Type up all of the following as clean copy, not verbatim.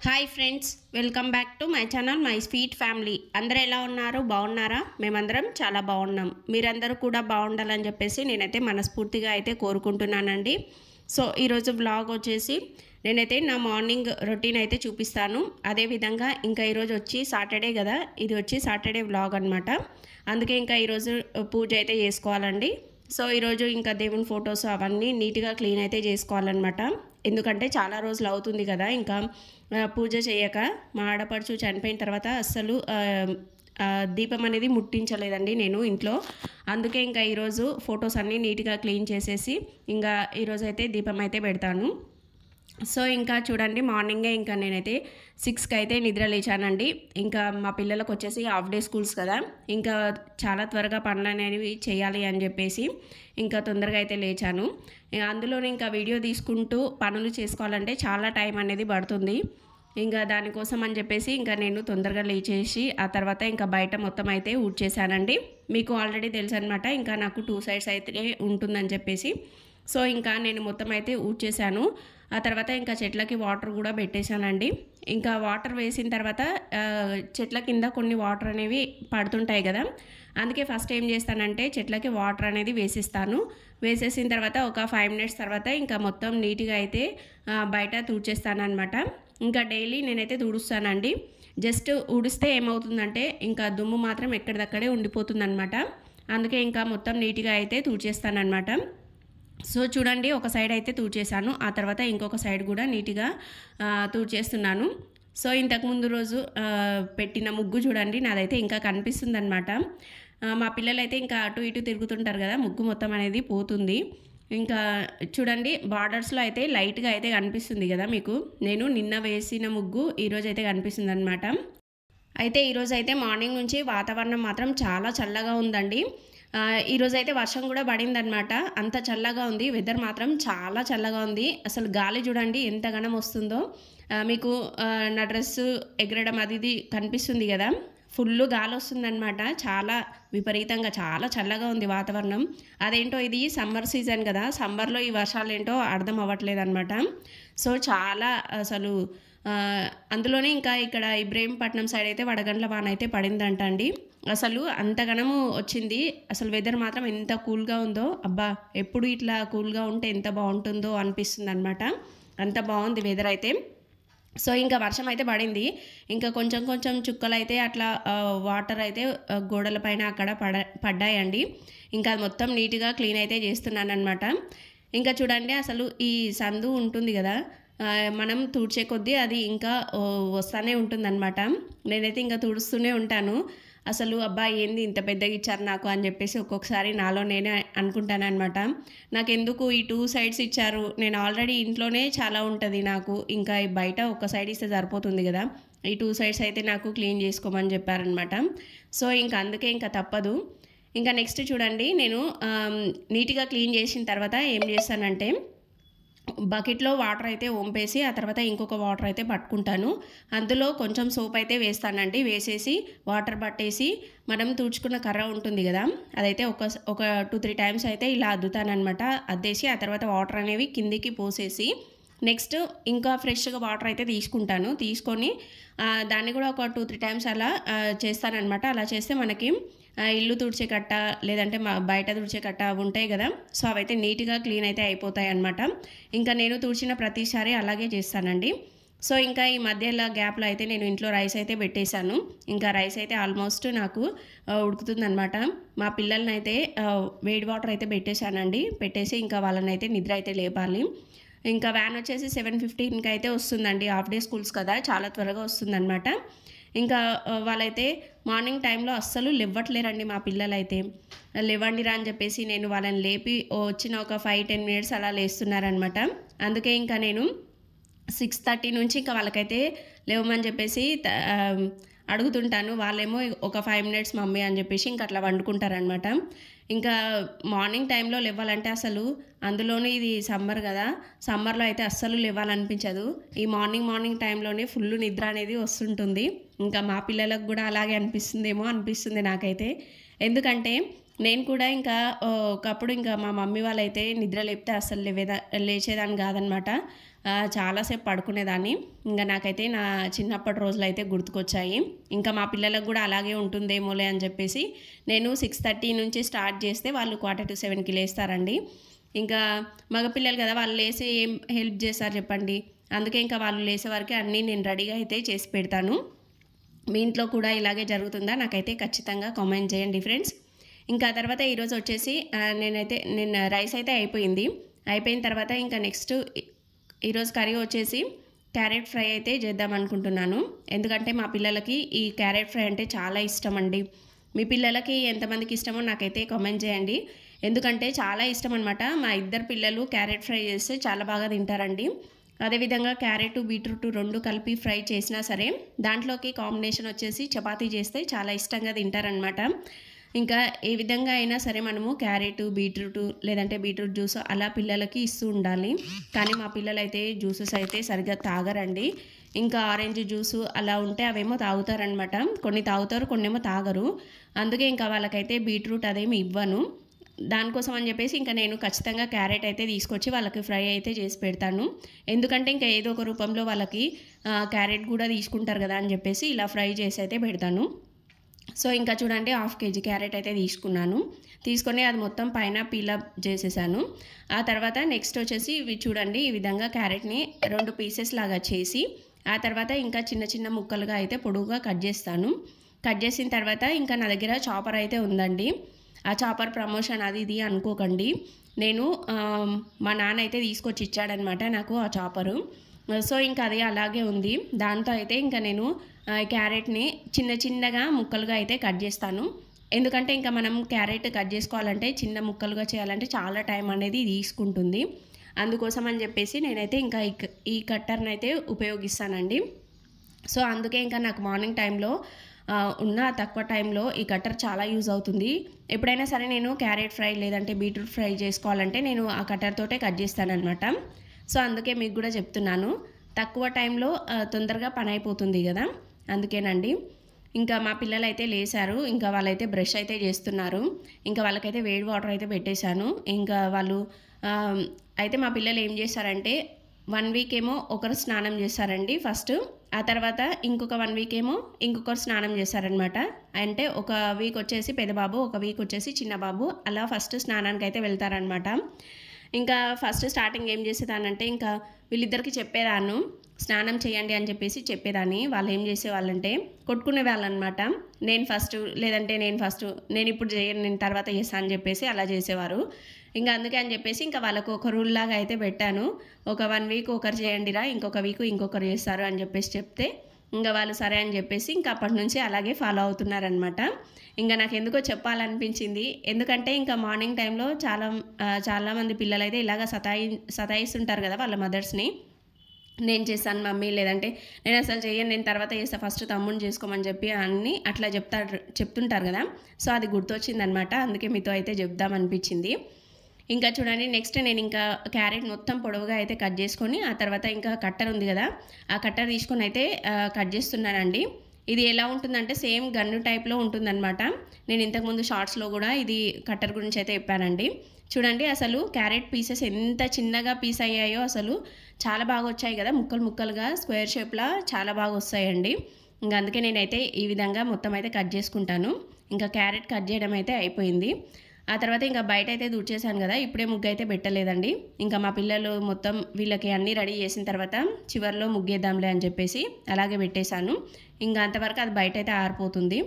Hi friends, welcome back to my channel my sweet family. అందరూ ఎలా ఉన్నారు? బాగున్నారా? మేమందరం చాలా బాగున్నాం. మీరందరూ కూడా బాగుండాలని చెప్పేసి నేనైతే మనస్ఫూర్తిగా అయితే కోరుకుంటున్నానండి. సో ఈరోజు వ్లాగ్ వచ్చేసి నేనైతే నా మార్నింగ్ రొటీన్ అయితే చూపిస్తాను. అదేవిధంగా ఇంకా ఈరోజు వచ్చి సాటర్డే కదా, ఇది వచ్చి సాటర్డే వ్లాగ్ అనమాట. అందుకే ఇంకా ఈరోజు పూజ అయితే చేసుకోవాలండి. సో ఈరోజు ఇంకా దేవుని ఫొటోస్ అవన్నీ నీట్గా క్లీన్ అయితే చేసుకోవాలన్నమాట. ఎందుకంటే చాలా రోజులు అవుతుంది కదా ఇంకా పూజ చేయక. మా ఆడపడుచు చనిపోయిన తర్వాత అస్సలు దీపం అనేది ముట్టించలేదండి నేను ఇంట్లో. అందుకే ఇంకా ఈరోజు ఫొటోస్ అన్నీ నీట్గా క్లీన్ చేసేసి ఇంకా ఈరోజు అయితే దీపం అయితే పెడతాను. సో ఇంకా చూడండి, మార్నింగే ఇంకా నేనైతే 6కి అయితే నిద్ర లేచానండి. ఇంకా మా పిల్లలకు వచ్చేసి హాఫ్ డే స్కూల్స్ కదా, ఇంకా చాలా త్వరగా పనులు అనేవి చేయాలి అని చెప్పేసి ఇంకా తొందరగా అయితే లేచాను. అందులోనే ఇంకా వీడియో తీసుకుంటూ పనులు చేసుకోవాలంటే చాలా టైం అనేది పడుతుంది. ఇంకా దానికోసం అని చెప్పేసి ఇంకా నేను తొందరగా లేచేసి ఆ తర్వాత ఇంకా బయట మొత్తం అయితే ఊడ్చేసానండి. మీకు ఆల్రెడీ తెలుసు అనమాట, ఇంకా నాకు 2 సైడ్స్ అయితే ఉంటుందని చెప్పేసి. సో ఇంకా నేను మొత్తం అయితే ఊడ్చేసాను. ఆ తర్వాత ఇంకా చెట్లకి వాటర్ కూడా పెట్టేశానండి. ఇంకా వాటర్ వేసిన తర్వాత చెట్ల కింద కొన్ని వాటర్ అనేవి పడుతుంటాయి కదా, అందుకే ఫస్ట్ ఏం చేస్తానంటే చెట్లకి వాటర్ అనేది వేసిస్తాను. వేసేసిన తర్వాత ఒక 5 మినిట్స్ తర్వాత ఇంకా మొత్తం నీట్గా అయితే బయట తుడిచేస్తాను అనమాట. ఇంకా డైలీ నేనైతే తుడుస్తానండి. జస్ట్ ఊడిస్తే ఏమవుతుందంటే ఇంకా దుమ్ము మాత్రం ఎక్కడిదక్కడే ఉండిపోతుంది అనమాట. అందుకే ఇంకా మొత్తం నీట్గా అయితే తుడిచేస్తానమాట. సో చూడండి, ఒక సైడ్ అయితే తుడిచేసాను. ఆ తర్వాత ఇంకొక సైడ్ కూడా నీట్గా తుడిచేస్తున్నాను. సో ఇంతకుముందు రోజు పెట్టిన ముగ్గు చూడండి, నాదైతే ఇంకా కనిపిస్తుంది అనమాట. మా పిల్లలైతే ఇంకా అటు ఇటు తిరుగుతుంటారు కదా, ముగ్గు మొత్తం అనేది పోతుంది. ఇంకా చూడండి, బార్డర్స్లో అయితే లైట్గా అయితే కనిపిస్తుంది కదా మీకు. నేను నిన్న వేసిన ముగ్గు ఈరోజు అయితే కనిపిస్తుంది అనమాట. అయితే ఈరోజు అయితే మార్నింగ్ నుంచి వాతావరణం మాత్రం చాలా చల్లగా ఉందండి. ఈరోజు అయితే వర్షం కూడా పడిందనమాట. అంత చల్లగా ఉంది, వెదర్ మాత్రం చాలా చల్లగా ఉంది. అసలు గాలి చూడండి ఎంత గనం వస్తుందో మీకు. నా డ్రెస్సు ఎగరడం అది ఇది కనిపిస్తుంది కదా, ఫుల్ గాలి వస్తుందన్నమాట. చాలా విపరీతంగా చాలా చల్లగా ఉంది వాతావరణం. అదేంటో ఇది సమ్మర్ సీజన్ కదా, సమ్మర్లో ఈ వర్షాలు ఏంటో అర్థం అవ్వట్లేదు అనమాట. సో చాలా అసలు అందులోనే ఇంకా ఇక్కడ ఇబ్రహీంపట్నం సైడ్ అయితే వడగండ్ల వాన అయితే పడిందంట అండి. అసలు అంతగనము వచ్చింది. అసలు వెదర్ మాత్రం ఎంత కూల్గా ఉందో, అబ్బా ఎప్పుడు ఇట్లా కూల్గా ఉంటే ఎంత బాగుంటుందో అనిపిస్తుంది అనమాట. అంత బాగుంది వెదర్ అయితే. సో ఇంకా వర్షం అయితే పడింది. ఇంకా కొంచెం కొంచెం చుక్కలు అయితే అట్లా వాటర్ అయితే గోడల పైన అక్కడ పడ్డాయండి. ఇంకా అది మొత్తం నీట్గా క్లీన్ అయితే చేస్తున్నాను అనమాట. ఇంకా చూడండి, అసలు ఈ సందు ఉంటుంది కదా, మనం తుడిచే కొద్దీ అది ఇంకా వస్తూనే ఉంటుందన్నమాట. నేనైతే ఇంకా తుడుస్తూనే ఉంటాను. అసలు అబ్బా ఏంది ఇంత పెద్దగా ఇచ్చారు నాకు అని చెప్పేసి ఒక్కొక్కసారి నాలో నేనే అనుకుంటాను అనమాట. నాకు ఎందుకు ఈ 2 సైడ్స్ ఇచ్చారు, నేను ఆల్రెడీ ఇంట్లోనే చాలా ఉంటుంది నాకు, ఇంకా బయట ఒక సైడ్ ఇస్తే సరిపోతుంది కదా, ఈ 2 సైడ్స్ అయితే నాకు క్లీన్ చేసుకోమని చెప్పారనమాట. సో ఇంకా అందుకే ఇంకా తప్పదు. ఇంకా నెక్స్ట్ చూడండి, నేను నీట్గా క్లీన్ చేసిన తర్వాత ఏం చేస్తానంటే బకెట్లో వాటర్ అయితే వంపేసి ఆ తర్వాత ఇంకొక వాటర్ అయితే పట్టుకుంటాను. అందులో కొంచెం సోప్ అయితే వేస్తానండి. వేసేసి వాటర్ పట్టేసి మనం తుడుచుకున్న కర్ర ఉంటుంది కదా, అదైతే ఒక 2-3 టైమ్స్ అయితే ఇలా అద్దుతానమాట. అద్దేసి ఆ తర్వాత వాటర్ అనేవి కిందికి పోసేసి నెక్స్ట్ ఇంకా ఫ్రెష్గా వాటర్ అయితే తీసుకుంటాను. తీసుకొని దాన్ని కూడా ఒక 2-3 టైమ్స్ అలా చేస్తానన్నమాట. అలా చేస్తే మనకి ఇల్లు తుడిచే కట్ట లేదంటే బయట తుడిచే కట్ట అవి ఉంటాయి కదా, సో అవైతే నీట్గా క్లీన్ అయితే అయిపోతాయి అన్నమాట. ఇంకా నేను తుడిచిన ప్రతిసారి అలాగే చేస్తానండి. సో ఇంకా ఈ మధ్యలో గ్యాప్లో అయితే నేను ఇంట్లో రైస్ అయితే పెట్టేశాను. ఇంకా రైస్ అయితే ఆల్మోస్ట్ నాకు ఉడుకుతుందనమాట. మా పిల్లల్ని అయితే వేడి వాటర్ అయితే పెట్టేశానండి. పెట్టేసి ఇంకా వాళ్ళని అయితే నిద్ర అయితే లేపాలి. ఇంకా వ్యాన్ వచ్చేసి 7:15కి అయితే వస్తుందండి. హాఫ్ డే స్కూల్స్ కదా, చాలా త్వరగా వస్తుందన్నమాట. ఇంకా వాళ్ళైతే మార్నింగ్ టైంలో అస్సలు లేవట్లేరండి మా పిల్లలైతే. లేవండిరా అని చెప్పేసి నేను వాళ్ళని లేపి వచ్చిన ఒక 5-10 మినిట్స్ అలా లేస్తున్నారనమాట. అందుకే ఇంకా నేను 6:30 నుంచి ఇంకా వాళ్ళకైతే లేవమని చెప్పేసి అడుగుతుంటాను. వాళ్ళేమో ఒక 5 మినిట్స్ మమ్మీ అని చెప్పేసి ఇంకా అట్లా వండుకుంటారనమాట. ఇంకా మార్నింగ్ టైంలో లేవాలంటే అసలు, అందులోనే ఇది సమ్మర్ కదా, సమ్మర్లో అయితే అస్సలు లేవాలనిపించదు. ఈ మార్నింగ్ టైంలోనే ఫుల్ నిద్ర అనేది వస్తుంటుంది. ఇంకా మా పిల్లలకు కూడా అలాగే అనిపిస్తుందేమో అనిపిస్తుంది నాకైతే. ఎందుకంటే నేను కూడా ఇంకా ఒకప్పుడు ఇంకా మా మమ్మీ వాళ్ళైతే నిద్ర లేపితే అస్సలు లేచేదాన్ని కాదనమాట. చాలాసేపు పడుకునేదాన్ని. ఇంకా నాకైతే నా చిన్నప్పటి రోజులైతే గుర్తుకొచ్చాయి. ఇంకా మా పిల్లలకు కూడా అలాగే ఉంటుందేమోలే అని చెప్పేసి నేను 6:30 నుంచి స్టార్ట్ చేస్తే వాళ్ళు 6:45కి లేస్తారండి. ఇంకా మగపిల్లలు కదా, వాళ్ళు లేసి ఏం హెల్ప్ చేస్తారు చెప్పండి. అందుకే ఇంకా వాళ్ళు లేసే వరకే అన్నీ నేను రెడీగా అయితే చేసి పెడతాను. మీ ఇంట్లో కూడా ఇలాగే జరుగుతుందా? నాకైతే ఖచ్చితంగా కామెంట్ చేయండి ఫ్రెండ్స్. ఇంకా తర్వాత ఈరోజు వచ్చేసి నేను రైస్ అయితే అయిపోయిన తర్వాత ఇంకా నెక్స్ట్ ఈరోజు కర్రీ వచ్చేసి క్యారెట్ ఫ్రై అయితే చేద్దాం అనుకుంటున్నాను. ఎందుకంటే మా పిల్లలకి ఈ క్యారెట్ ఫ్రై అంటే చాలా ఇష్టం అండి. మీ పిల్లలకి ఎంతమందికి ఇష్టమో నాకైతే కామెంట్ చేయండి. ఎందుకంటే చాలా ఇష్టం అనమాట. మా ఇద్దరు పిల్లలు క్యారెట్ ఫ్రై చేస్తే చాలా బాగా తింటారండి. అదేవిధంగా క్యారెట్ బీట్రూట్ 2 కలిపి ఫ్రై చేసినా సరే దాంట్లోకి కాంబినేషన్ వచ్చేసి చపాతీ చేస్తే చాలా ఇష్టంగా తింటారనమాట. ఇంకా ఏ విధంగా అయినా సరే మనము క్యారెట్ బీట్రూట్ లేదంటే బీట్రూట్ జ్యూస్ అలా పిల్లలకి ఇస్తూ ఉండాలి. కానీ మా పిల్లలైతే జ్యూసెస్ అయితే సరిగ్గా తాగరండి. ఇంకా ఆరెంజ్ జ్యూసు అలా ఉంటే అవేమో తాగుతారనమాట. కొన్ని తాగుతారు, కొన్నేమో తాగరు. అందుకే ఇంకా వాళ్ళకైతే బీట్రూట్ అదేమి ఇవ్వను. దానికోసం అని చెప్పేసి ఇంకా నేను ఖచ్చితంగా క్యారెట్ అయితే తీసుకొచ్చి వాళ్ళకి ఫ్రై అయితే చేసి పెడతాను. ఎందుకంటే ఇంకా ఏదో ఒక రూపంలో వాళ్ళకి క్యారెట్ కూడా తీసుకుంటారు కదా అని చెప్పేసి ఇలా ఫ్రై చేసి అయితే పెడతాను. సో ఇంకా చూడండి 1/2 kg క్యారెట్ అయితే తీసుకొని అది మొత్తం పైన పీలప్ చేసేసాను. ఆ తర్వాత నెక్స్ట్ వచ్చేసి ఇవి చూడండి, ఈ విధంగా క్యారెట్ని 2 పీసెస్ లాగా చేసి ఆ తర్వాత ఇంకా చిన్న చిన్న ముక్కలుగా అయితే పొడుగుగా కట్ చేస్తాను. కట్ చేసిన తర్వాత ఇంకా నా దగ్గర చాపర్ అయితే ఉందండి. ఆ చాపర్ ప్రమోషన్ అది ఇది అనుకోకండి. నేను మా నాన్న అయితే తీసుకొచ్చి ఇచ్చాడనమాట నాకు ఆ చాపరు. సో ఇంకా అది అలాగే ఉంది. దాంతో అయితే ఇంకా నేను క్యారెట్ని చిన్న చిన్నగా ముక్కలుగా అయితే కట్ చేస్తాను. ఎందుకంటే ఇంకా మనం క్యారెట్ కట్ చేసుకోవాలంటే చిన్న ముక్కలుగా చేయాలంటే చాలా టైం అనేది తీసుకుంటుంది. అందుకోసం అని చెప్పేసి నేనైతే ఇంకా ఈ కట్టర్ని అయితే ఉపయోగిస్తానండి. సో అందుకే ఇంకా నాకు మార్నింగ్ టైంలో ఉన్న తక్కువ టైంలో ఈ కట్టర్ చాలా యూజ్ అవుతుంది. ఎప్పుడైనా సరే నేను క్యారెట్ ఫ్రై లేదంటే బీట్రూట్ ఫ్రై చేసుకోవాలంటే నేను ఆ కట్టర్ తోటే కట్ చేస్తానన్నమాట. సో అందుకే మీకు కూడా చెప్తున్నాను, తక్కువ టైంలో తొందరగా పని అయిపోతుంది కదా, అందుకేనండి. ఇంకా మా పిల్లలు అయితే లేశారు. ఇంకా వాళ్ళైతే బ్రష్ అయితే చేస్తున్నారు. ఇంకా వాళ్ళకైతే వేడి వాటర్ అయితే పెట్టేశాను. ఇంకా వాళ్ళు అయితే మా పిల్లలు ఏం చేశారంటే 1 వీక్ ఏమో ఒకరు స్నానం చేశారండి ఫస్ట్. ఆ తర్వాత ఇంకొక 1 వీక్ ఏమో ఇంకొకరు స్నానం చేశారనమాట. అంటే ఒక వీక్ వచ్చేసి పెద్దబాబు, ఒక వీక్ వచ్చేసి చిన్న బాబు, అలా ఫస్ట్ స్నానానికి అయితే వెళ్తారనమాట. ఇంకా ఫస్ట్ స్టార్టింగ్ ఏం చేసేదానంటే ఇంకా వీళ్ళిద్దరికి చెప్పేదాన్ని స్నానం చేయండి అని చెప్పేసి చెప్పేదాన్ని. వాళ్ళు ఏం చేసేవాళ్ళంటే కొట్టుకునే వాళ్ళనమాట. నేను ఫస్ట్ లేదంటే నేను ఇప్పుడు చేయను, నేను తర్వాత చేస్తాను అని చెప్పేసి అలా చేసేవారు. ఇంకా అందుకే అని చెప్పేసి ఇంకా వాళ్ళకు ఒక రూల్ లాగా అయితే పెట్టాను. ఒక 1 వీక్ ఒకరు చేయండిరా, ఇంకొక వీక్ ఇంకొకరు చేస్తారు అని చెప్పేసి చెప్తే ఇంకా వాళ్ళు సరే అని చెప్పేసి ఇంకా అప్పటి నుంచి అలాగే ఫాలో అవుతున్నారనమాట. ఇంకా నాకు ఎందుకో చెప్పాలనిపించింది. ఎందుకంటే ఇంకా మార్నింగ్ టైంలో చాలామంది పిల్లలు అయితే ఇలాగ సతాయిస్తుంటారు కదా వాళ్ళ మదర్స్ని. నేను చేస్తాను మమ్మీ, లేదంటే నేను అసలు చేయను, నేను తర్వాత చేస్తాను, ఫస్ట్ తమ్ముని చేసుకోమని చెప్పి అన్నీ అట్లా చెప్తుంటారు కదా. సో అది గుర్తొచ్చిందనమాట. అందుకే మీతో అయితే చెప్దామనిపించింది. ఇంకా చూడండి, నెక్స్ట్ నేను ఇంకా క్యారెట్ మొత్తం పొడవుగా అయితే కట్ చేసుకొని ఆ తర్వాత ఇంకా కట్టర్ ఉంది కదా, ఆ కట్టర్ తీసుకొని అయితే కట్ చేస్తున్నానండి. ఇది ఎలా ఉంటుందంటే సేమ్ గన్ను టైప్లో ఉంటుందన్నమాట. నేను ఇంతకుముందు షార్ట్స్లో కూడా ఇది కట్టర్ గురించి అయితే చెప్పానండి. చూడండి అసలు క్యారెట్ పీసెస్ ఎంత చిన్నగా పీస్ అయ్యాయో, అసలు చాలా బాగా వచ్చాయి కదా, ముక్కలు ముక్కలుగా స్క్వేర్ షేప్లా చాలా బాగా వస్తాయండి. ఇంకా అందుకే నేనైతే ఈ విధంగా మొత్తం అయితే కట్ చేసుకుంటాను. ఇంకా క్యారెట్ కట్ చేయడం అయితే అయిపోయింది. ఆ తర్వాత ఇంకా బయట అయితే దుడిచేసాను కదా, ఇప్పుడే ముగ్గు అయితే పెట్టలేదండి. ఇంకా మా పిల్లలు మొత్తం వీళ్ళకి అన్నీ రెడీ చేసిన తర్వాత చివరిలో ముగ్గేద్దాంలే అని చెప్పేసి అలాగే పెట్టేశాను. ఇంకా అంతవరకు అది బయట అయితే ఆరిపోతుంది.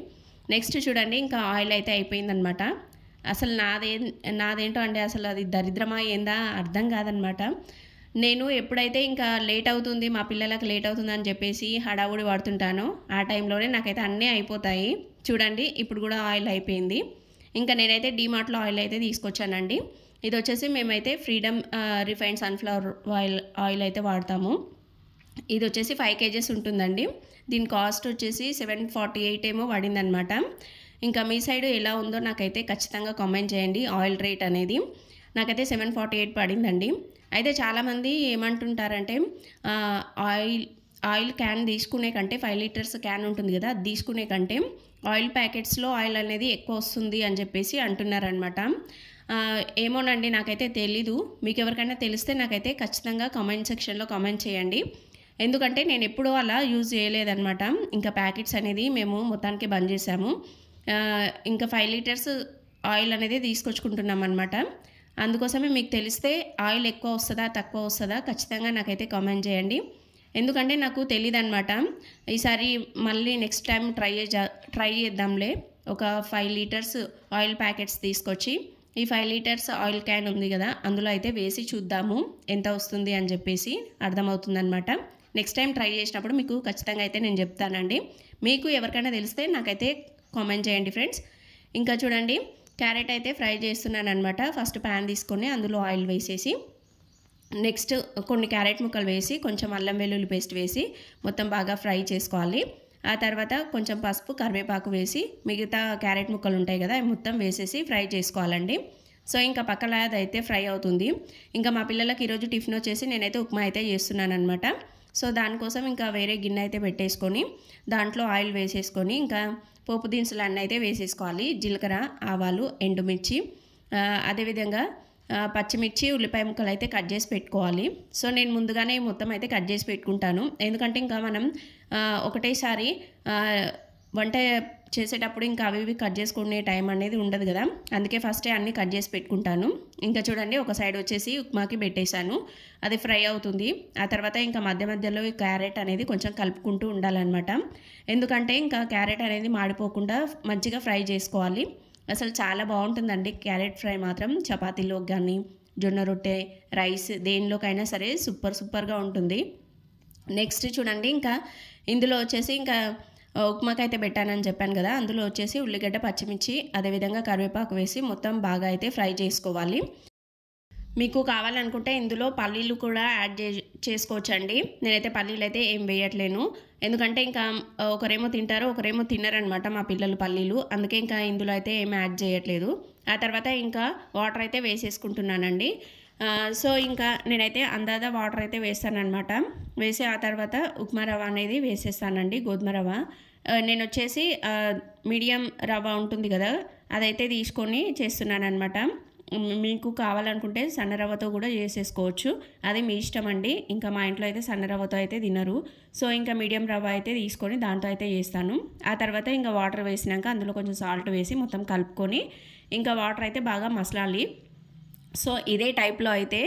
నెక్స్ట్ చూడండి, ఇంకా ఆయిల్ అయితే అయిపోయిందనమాట. అసలు నాదేంటో అండి, అసలు అది దరిద్రమా ఏందా అర్థం కాదనమాట. నేను ఎప్పుడైతే ఇంకా లేట్ అవుతుంది, మా పిల్లలకు లేట్ అవుతుంది అని చెప్పేసి హడావుడి పడుతుంటానో ఆ టైంలోనే నాకైతే అన్నీ అయిపోతాయి. చూడండి ఇప్పుడు కూడా ఆయిల్ అయిపోయింది. ఇంకా నేనైతే డీమార్ట్లో ఆయిల్ అయితే తీసుకొచ్చానండి. ఇది వచ్చేసి మేమైతే ఫ్రీడమ్ రిఫైన్డ్ సన్ఫ్లవర్ ఆయిల్ అయితే వాడతాము. ఇది వచ్చేసి 5 kgs ఉంటుందండి. దీని కాస్ట్ వచ్చేసి 748 ఏమో పడిందనమాట. ఇంకా మీ సైడ్ ఎలా ఉందో నాకైతే ఖచ్చితంగా కామెంట్ చేయండి ఆయిల్ రేట్ అనేది. నాకైతే 748 పడిందండి. అయితే చాలామంది ఏమంటుంటారంటే ఆయిల్ క్యాన్ తీసుకునే కంటే 5 లీటర్స్ క్యాన్ ఉంటుంది కదా, అది తీసుకునే కంటే ఆయిల్ ప్యాకెట్స్లో ఆయిల్ అనేది ఎక్కువ వస్తుంది అని చెప్పేసి అంటున్నారనమాట. ఏమోనండి, నాకైతే తెలీదు. మీకు ఎవరికైనా తెలిస్తే నాకైతే ఖచ్చితంగా కామెంట్ సెక్షన్లో కామెంట్ చేయండి. ఎందుకంటే నేను ఎప్పుడూ అలా యూజ్ చేయలేదన్నమాట. ఇంకా ప్యాకెట్స్ అనేది మేము మొత్తానికి బంద్ చేసాము. ఇంకా 5 లీటర్స్ ఆయిల్ అనేది తీసుకొచ్చుకుంటున్నాం అనమాట. అందుకోసమే మీకు తెలిస్తే ఆయిల్ ఎక్కువ వస్తుందా తక్కువ వస్తుందా ఖచ్చితంగా నాకైతే కామెంట్ చేయండి. ఎందుకంటే నాకు తెలియదు అనమాట. ఈసారి మళ్ళీ నెక్స్ట్ టైం ట్రై చేద్దాంలే. ఒక 5 లీటర్స్ ఆయిల్ ప్యాకెట్స్ తీసుకొచ్చి ఈ 5 లీటర్స్ ఆయిల్ క్యాన్ ఉంది కదా, అందులో అయితే వేసి చూద్దాము ఎంత వస్తుంది అని చెప్పేసి అర్థమవుతుందనమాట. నెక్స్ట్ టైం ట్రై చేసినప్పుడు మీకు ఖచ్చితంగా అయితే నేను చెప్తానండి. మీకు ఎవరికైనా తెలిస్తే నాకైతే కామెంట్ చేయండి ఫ్రెండ్స్. ఇంకా చూడండి, క్యారెట్ అయితే ఫ్రై చేస్తున్నాను అనమాట. ఫస్ట్ ప్యాన్ తీసుకొని అందులో ఆయిల్ వేసేసి నెక్స్ట్ కొన్ని క్యారెట్ ముక్కలు వేసి కొంచెం అల్లం వెల్లుల్లి పేస్ట్ వేసి మొత్తం బాగా ఫ్రై చేసుకోవాలి. ఆ తర్వాత కొంచెం పసుపు కరివేపాకు వేసి మిగతా క్యారెట్ ముక్కలు ఉంటాయి కదా అవి మొత్తం వేసేసి ఫ్రై చేసుకోవాలండి. సో ఇంకా పక్కన అదైతే ఫ్రై అవుతుంది. ఇంకా మా పిల్లలకి ఈరోజు టిఫిన్ వచ్చేసి నేనైతే ఉప్మా అయితే చేస్తున్నాను అనమాట. సో దానికోసం ఇంకా వేరే గిన్నె అయితే పెట్టేసుకొని దాంట్లో ఆయిల్ వేసేసుకొని ఇంకా పోపు దినుసులు అన్నీ అయితే వేసేసుకోవాలి. జీలకర్ర, ఆవాలు, ఎండుమిర్చి, అదేవిధంగా పచ్చిమిర్చి, ఉల్లిపాయ ముక్కలు అయితే కట్ చేసి పెట్టుకోవాలి. సో నేను ముందుగానే మొత్తం అయితే కట్ చేసి పెట్టుకుంటాను. ఎందుకంటే ఇంకా మనం ఒకటేసారి వంట చేసేటప్పుడు ఇంకా అవి కట్ చేసుకునే టైం అనేది ఉండదు కదా, అందుకే ఫస్టే అన్నీ కట్ చేసి పెట్టుకుంటాను. ఇంకా చూడండి, ఒక సైడ్ వచ్చేసి ఉప్మాకి పెట్టేశాను, అది ఫ్రై అవుతుంది. ఆ తర్వాత ఇంకా మధ్య మధ్యలో ఈ క్యారెట్ అనేది కొంచెం కలుపుకుంటూ ఉండాలన్నమాట. ఎందుకంటే ఇంకా క్యారెట్ అనేది మాడిపోకుండా మంచిగా ఫ్రై చేసుకోవాలి. అసలు చాలా బాగుంటుందండి క్యారెట్ ఫ్రై మాత్రం. చపాతీలోకి కానీ, జొన్న రొట్టె, రైస్ దేనిలోకైనా సరే సూపర్గా ఉంటుంది. నెక్స్ట్ చూడండి, ఇంకా ఇందులో వచ్చేసి ఇంకా ఉప్మాకి అయితే పెట్టానని చెప్పాను కదా, అందులో వచ్చేసి ఉల్లిగడ్డ, పచ్చిమిర్చి, అదేవిధంగా కరివేపాకు వేసి మొత్తం బాగా అయితే ఫ్రై చేసుకోవాలి. మీకు కావాలనుకుంటే ఇందులో పల్లీలు కూడా యాడ్ చేసుకోవచ్చండి. నేనైతే పల్లీలు అయితే ఏం వేయట్లేను. ఎందుకంటే ఇంకా ఒకరేమో తింటారు, ఒకరేమో తినరనమాట మా పిల్లలు పల్లీలు. అందుకే ఇంకా ఇందులో అయితే ఏం యాడ్ చేయట్లేదు. ఆ తర్వాత ఇంకా వాటర్ అయితే వేసేసుకుంటున్నానండి. సో ఇంకా నేనైతే అందాదా వాటర్ అయితే వేస్తానన్నమాట. వేసి ఆ తర్వాత ఉప్మా రవ్వ అనేది వేసేస్తానండి, గోధుమ రవ్వ. నేను వచ్చేసి మీడియం రవ్వ ఉంటుంది కదా, అదైతే తీసుకొని చేస్తున్నానమాట. మీకు కావాలనుకుంటే సన్న రవ్వతో కూడా చేసేసుకోవచ్చు, అది మీ ఇష్టం అండి. ఇంకా మా ఇంట్లో అయితే సన్న రవ్వతో అయితే తినరు. సో ఇంకా మీడియం రవ్వ అయితే తీసుకొని దాంతో అయితే చేస్తాను. ఆ తర్వాత ఇంకా వాటర్ వేసినాక అందులో కొంచెం సాల్ట్ వేసి మొత్తం కలుపుకొని ఇంకా వాటర్ అయితే బాగా మసలాలి. సో ఇదే టైప్లో అయితే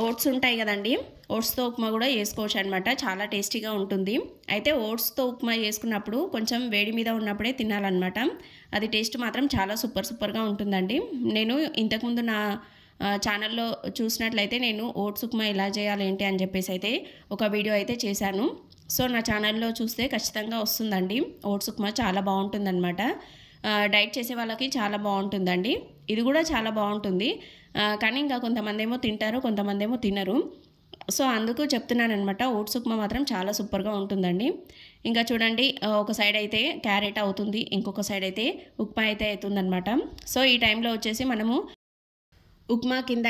ఓట్స్ ఉంటాయి కదండి, ఓట్స్తో ఉప్మా కూడా చేసుకోవచ్చు అనమాట. చాలా టేస్టీగా ఉంటుంది. అయితే ఓట్స్తో ఉప్మా చేసుకున్నప్పుడు కొంచెం వేడి మీద ఉన్నప్పుడే తినాలన్నమాట. అది టేస్ట్ మాత్రం చాలా సూపర్గా ఉంటుందండి. నేను ఇంతకుముందు నా ఛానల్లో చూసినట్లయితే నేను ఓట్స్ ఉప్మా ఎలా చేయాలి ఏంటి అని చెప్పేసి అయితే ఒక వీడియో అయితే చేశాను. సో నా ఛానల్లో చూస్తే ఖచ్చితంగా వస్తుందండి. ఓట్స్ ఉప్మా చాలా బాగుంటుందన్నమాట. డైట్ చేసే వాళ్ళకి చాలా బాగుంటుందండి. ఇది కూడా చాలా బాగుంటుంది. కానీ ఇంకా కొంతమంది ఏమో తింటారు, కొంతమంది ఏమో తినరు. సో అందుకు చెప్తున్నానమాట. ఓట్స్ ఉప్మా మాత్రం చాలా సూపర్గా ఉంటుందండి. ఇంకా చూడండి, ఒక సైడ్ అయితే క్యారెట్ అవుతుంది, ఇంకొక సైడ్ అయితే ఉప్మా అయితే అవుతుందన్నమాట. సో ఈ టైంలో వచ్చేసి మనము ఉప్మా కింద